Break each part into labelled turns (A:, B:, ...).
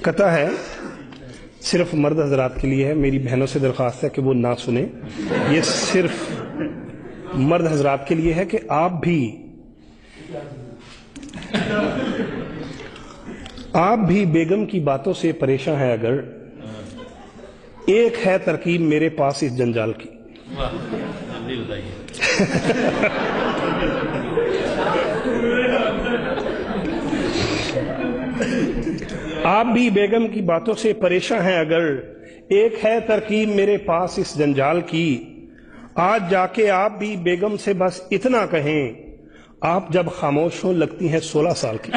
A: قطع ہے صرف مرد حضرات کے لیے ہے. میری بہنوں سے درخواست ہے کہ وہ نہ سنیں. یہ صرف مرد حضرات کے لیے ہے کہ آپ بھی بیگم کی باتوں سے پریشان ہیں اگر ایک ہے ترکیب میرے پاس اس جنجال کی. آپ بھی بیگم کی باتوں سے پریشان ہیں اگر ایک ہے ترکیب میرے پاس اس جنجال کی. آج جا کے آپ بھی بیگم سے بس اتنا کہیں آپ جب خاموش ہوں لگتی ہیں 16 سال کی.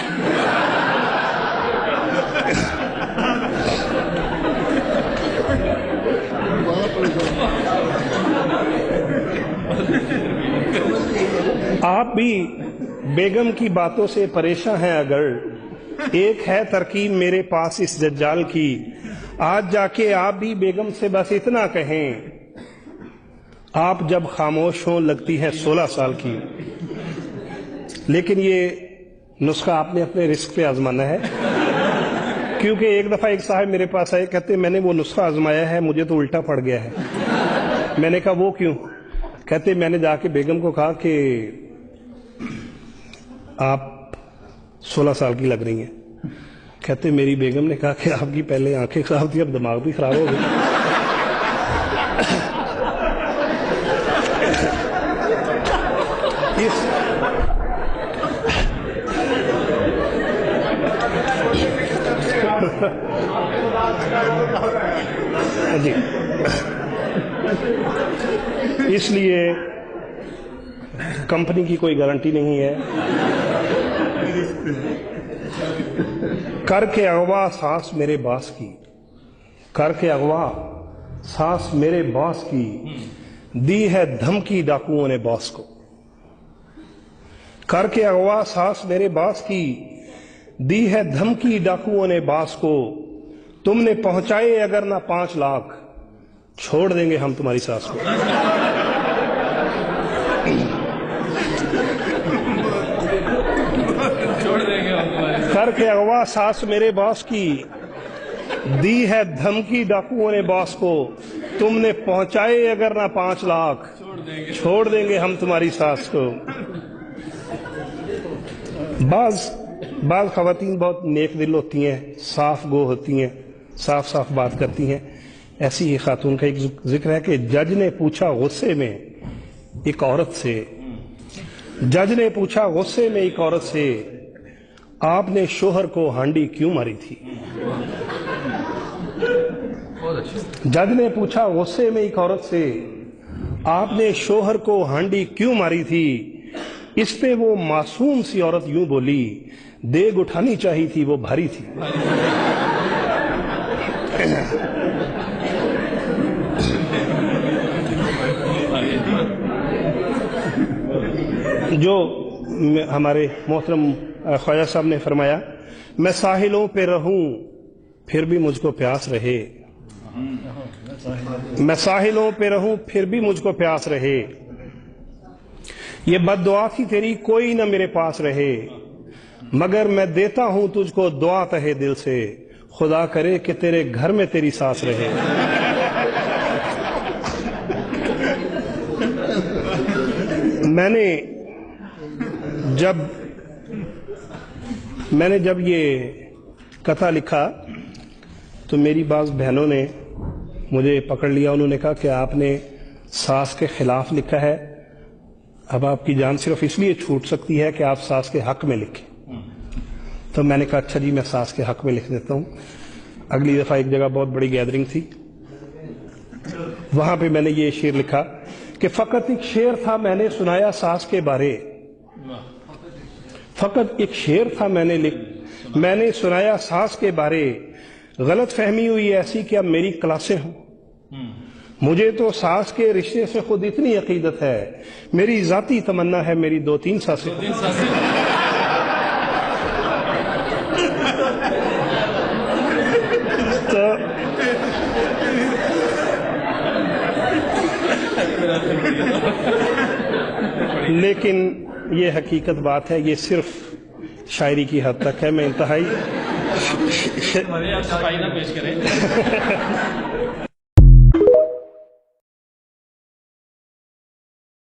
A: آپ بھی بیگم کی باتوں سے پریشان ہیں اگر ایک ہے ترکیب میرے پاس اس جنجال کی. آج جا کے آپ بھی بیگم سے بس اتنا کہیں آپ جب خاموش ہوں لگتی ہیں 16 سال کی. لیکن یہ نسخہ آپ نے اپنے رسک پہ آزمانا ہے، کیونکہ ایک دفعہ ایک صاحب میرے پاس آئے، کہتے میں نے وہ نسخہ آزمایا ہے مجھے تو الٹا پڑ گیا ہے. میں نے کہا وہ کیوں؟ کہتے میں نے جا کے بیگم کو کہا کہ آپ 16 سال کی لگ رہی ہیں. کہتے میری بیگم نے کہا کہ آپ کی پہلے آنکھیں خراب تھی اب دماغ بھی خراب ہو گئی. جی اس لیے کمپنی کی کوئی گارنٹی نہیں ہے. کر کے اغوا سانس میرے باس کی، کر کے اغوا سانس میرے باس کی، دی ہے دھمکی ڈاکوؤں نے باس کو. کر کے اغوا سانس میرے باس کی، دی ہے دھمکی ڈاکوؤں نے باس کو. تم نے پہنچائے اگر نہ 5 لاکھ چھوڑ دیں گے ہم تمہاری ساس کو. کر کے اغوا ساس میرے باس کی، دی ہے دھمکی ڈاکوؤں نے باس کو. تم نے پہنچائے اگر نہ 5 لاکھ چھوڑ دیں گے ہم تمہاری ساس کو. بعض خواتین بہت نیک دل ہوتی ہیں، صاف گو ہوتی ہیں، صاف صاف بات کرتی ہیں. ایسی ہی خاتون کا ایک ذکر ہے کہ جج نے پوچھا غصے میں ایک عورت سے، جج نے پوچھا غصے میں ایک عورت سے، آپ نے شوہر کو ہانڈی کیوں ماری تھی. جج نے پوچھا غصے میں ایک عورت سے، آپ نے شوہر کو ہانڈی کیوں ماری تھی. اس پہ وہ معصوم سی عورت یوں بولی، دیگ اٹھانی چاہی تھی وہ بھاری تھی. جو ہمارے محترم خواجہ صاحب نے فرمایا، میں ساحلوں پہ رہوں پھر بھی مجھ کو پیاس رہے، میں ساحلوں پہ رہوں پھر بھی مجھ کو پیاس رہے. یہ بد دعا تھی تیری کوئی نہ میرے پاس رہے، مگر میں دیتا ہوں تجھ کو دعا تہے دل سے، خدا کرے کہ تیرے گھر میں تیری ساس رہے. میں نے جب یہ قطع لکھا تو میری بعض بہنوں نے مجھے پکڑ لیا. انہوں نے کہا کہ آپ نے ساس کے خلاف لکھا ہے، اب آپ کی جان صرف اس لیے چھوٹ سکتی ہے کہ آپ ساس کے حق میں لکھیں. تو میں نے کہا اچھا جی میں ساس کے حق میں لکھ دیتا ہوں. اگلی دفعہ ایک جگہ بہت بڑی گیدرنگ تھی، وہاں پہ میں نے یہ شعر لکھا کہ فقط ایک شعر تھا میں نے سنایا ساس کے بارے، فقط ایک شعر تھا میں نے سنایا ساس کے بارے. غلط فہمی ہوئی ایسی کہ اب میری کلاسیں ہوں. مجھے تو ساس کے رشتے سے خود اتنی عقیدت ہے، میری ذاتی تمنا ہے میری 2-3 ساسیں. لیکن یہ حقیقت بات ہے، یہ صرف شاعری کی حد تک ہے. میں انتہائی
B: آپ صفائی نہ پیش کریں.